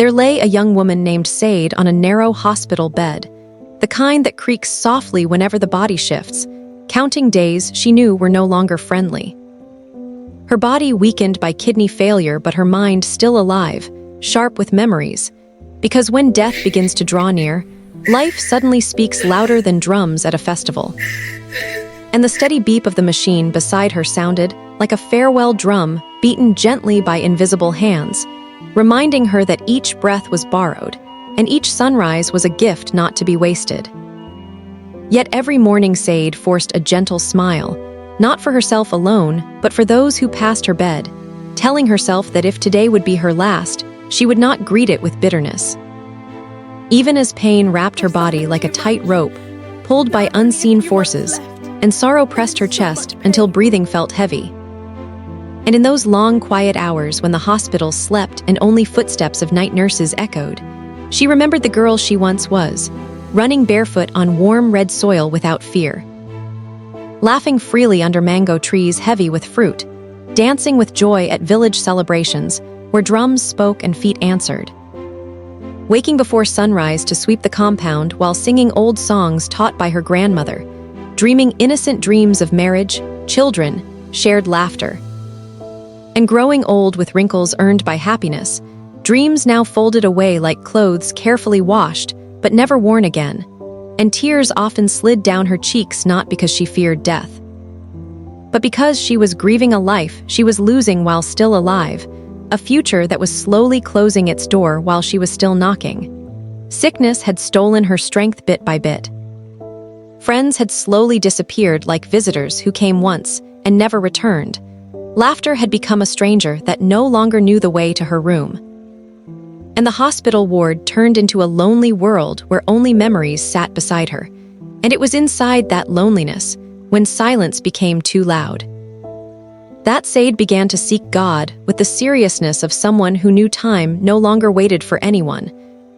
There lay a young woman named Sade on a narrow hospital bed, the kind that creaks softly whenever the body shifts, counting days she knew were no longer friendly. Her body weakened by kidney failure, but her mind still alive, sharp with memories, because when death begins to draw near, life suddenly speaks louder than drums at a festival. And the steady beep of the machine beside her sounded like a farewell drum beaten gently by invisible hands, reminding her that each breath was borrowed, and each sunrise was a gift not to be wasted. Yet every morning Sade forced a gentle smile, not for herself alone, but for those who passed her bed, telling herself that if today would be her last, she would not greet it with bitterness. Even as pain wrapped her body like a tight rope, pulled by unseen forces, and sorrow pressed her chest until breathing felt heavy. And in those long, quiet hours when the hospital slept and only footsteps of night nurses echoed, she remembered the girl she once was, running barefoot on warm red soil without fear, laughing freely under mango trees heavy with fruit, dancing with joy at village celebrations where drums spoke and feet answered, waking before sunrise to sweep the compound while singing old songs taught by her grandmother, dreaming innocent dreams of marriage, children, shared laughter, and growing old with wrinkles earned by happiness, dreams now folded away like clothes carefully washed but never worn again, and tears often slid down her cheeks not because she feared death, but because she was grieving a life she was losing while still alive, a future that was slowly closing its door while she was still knocking. Sickness had stolen her strength bit by bit. Friends had slowly disappeared like visitors who came once and never returned. Laughter had become a stranger that no longer knew the way to her room. And the hospital ward turned into a lonely world where only memories sat beside her. And it was inside that loneliness when silence became too loud that Sade began to seek God with the seriousness of someone who knew time no longer waited for anyone,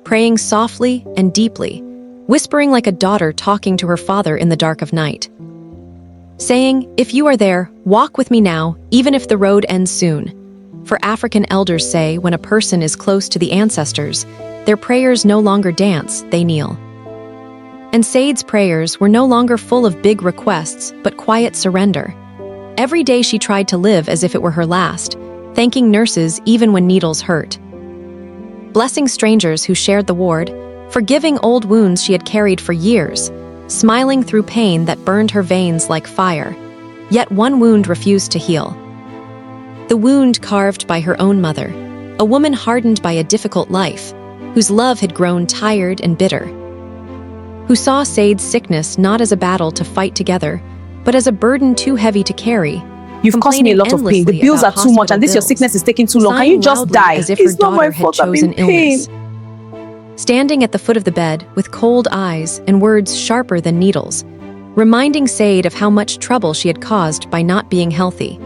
praying softly and deeply, whispering like a daughter talking to her father in the dark of night, saying, "If you are there, walk with me now, even if the road ends soon." For African elders say when a person is close to the ancestors, their prayers no longer dance, they kneel. And Sade's prayers were no longer full of big requests, but quiet surrender. Every day she tried to live as if it were her last, thanking nurses even when needles hurt, blessing strangers who shared the ward, forgiving old wounds she had carried for years, smiling through pain that burned her veins like fire. Yet one wound refused to heal. The wound carved by her own mother, a woman hardened by a difficult life, whose love had grown tired and bitter, who saw Sade's sickness not as a battle to fight together, but as a burden too heavy to carry. You've caused me a lot of pain. The bills are too much and your sickness is taking too long. Can you just die? As if her daughter had chosen illness. Standing at the foot of the bed with cold eyes and words sharper than needles, reminding Sade of how much trouble she had caused by not being healthy.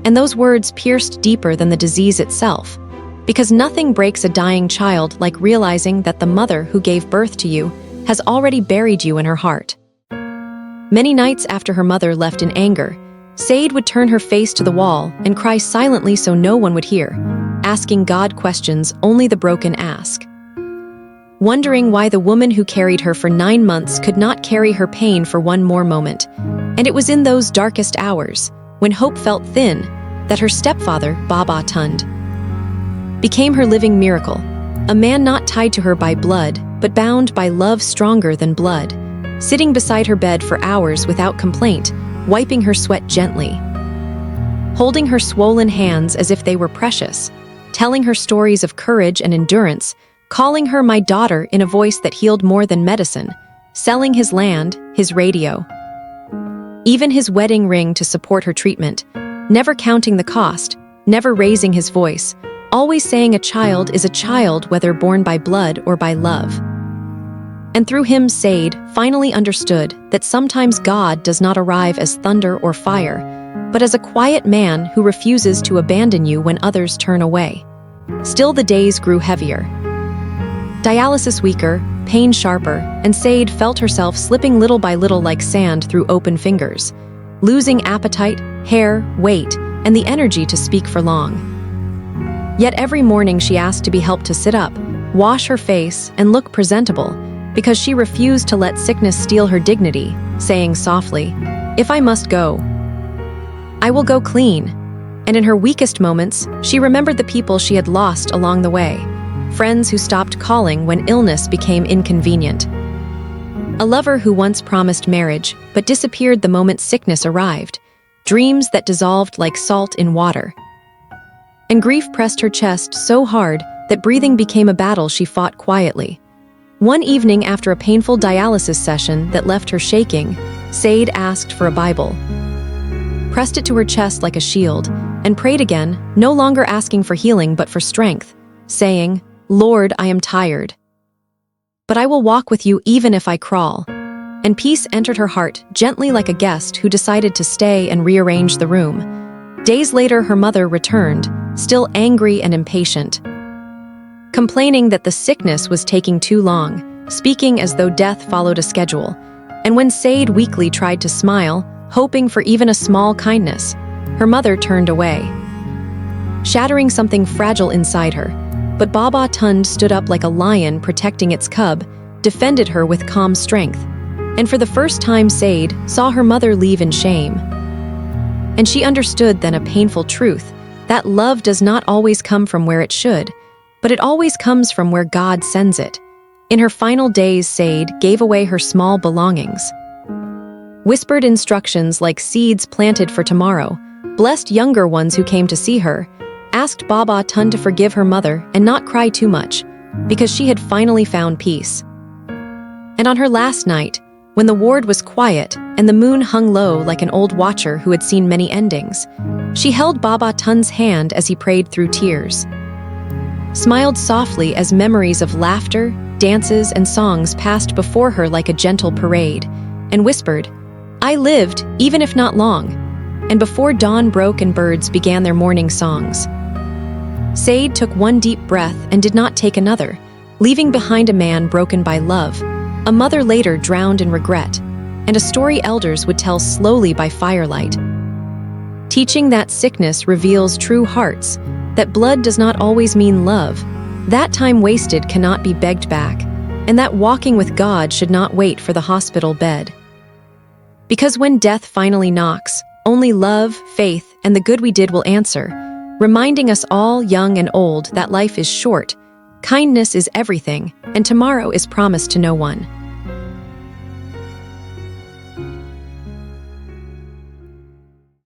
And those words pierced deeper than the disease itself, because nothing breaks a dying child like realizing that the mother who gave birth to you has already buried you in her heart. Many nights after her mother left in anger, Sade would turn her face to the wall and cry silently so no one would hear, asking God questions only the broken ask. Wondering why the woman who carried her for 9 months could not carry her pain for one more moment. And it was in those darkest hours, when hope felt thin, that her stepfather, Baba Tund, became her living miracle, a man not tied to her by blood, but bound by love stronger than blood, sitting beside her bed for hours without complaint, wiping her sweat gently, holding her swollen hands as if they were precious, telling her stories of courage and endurance, calling her my daughter in a voice that healed more than medicine, selling his land, his radio, even his wedding ring to support her treatment, never counting the cost, never raising his voice, always saying a child is a child whether born by blood or by love. And through him, Sade finally understood that sometimes God does not arrive as thunder or fire, but as a quiet man who refuses to abandon you when others turn away. Still, the days grew heavier. Dialysis weaker, pain sharper, and Sade felt herself slipping little by little like sand through open fingers, losing appetite, hair, weight, and the energy to speak for long. Yet every morning she asked to be helped to sit up, wash her face, and look presentable, because she refused to let sickness steal her dignity, saying softly, "If I must go, I will go clean." And in her weakest moments, she remembered the people she had lost along the way, friends who stopped calling when illness became inconvenient, a lover who once promised marriage but disappeared the moment sickness arrived, dreams that dissolved like salt in water. And grief pressed her chest so hard that breathing became a battle she fought quietly. One evening after a painful dialysis session that left her shaking, Sade asked for a Bible, pressed it to her chest like a shield, and prayed again, no longer asking for healing but for strength, saying, "Lord, I am tired, but I will walk with you even if I crawl." And peace entered her heart gently like a guest who decided to stay and rearrange the room. Days later, her mother returned, still angry and impatient, complaining that the sickness was taking too long, speaking as though death followed a schedule. And when Sade weakly tried to smile, hoping for even a small kindness, her mother turned away, shattering something fragile inside her. But Baba Tund stood up like a lion protecting its cub, defended her with calm strength. And for the first time, Sade saw her mother leave in shame. And she understood then a painful truth, that love does not always come from where it should, but it always comes from where God sends it. In her final days, Sade gave away her small belongings, whispered instructions like seeds planted for tomorrow, blessed younger ones who came to see her, asked Baba Tund to forgive her mother and not cry too much, because she had finally found peace. And on her last night, when the ward was quiet and the moon hung low like an old watcher who had seen many endings, she held Baba Tund's hand as he prayed through tears, smiled softly as memories of laughter, dances, and songs passed before her like a gentle parade, and whispered, "I lived, even if not long." And before dawn broke and birds began their morning songs, Sade took one deep breath and did not take another, leaving behind a man broken by love, a mother later drowned in regret, and a story elders would tell slowly by firelight, teaching that sickness reveals true hearts, that blood does not always mean love, that time wasted cannot be begged back, and that walking with God should not wait for the hospital bed. Because when death finally knocks, only love, faith, and the good we did will answer, reminding us all, young and old, that life is short, kindness is everything, and tomorrow is promised to no one.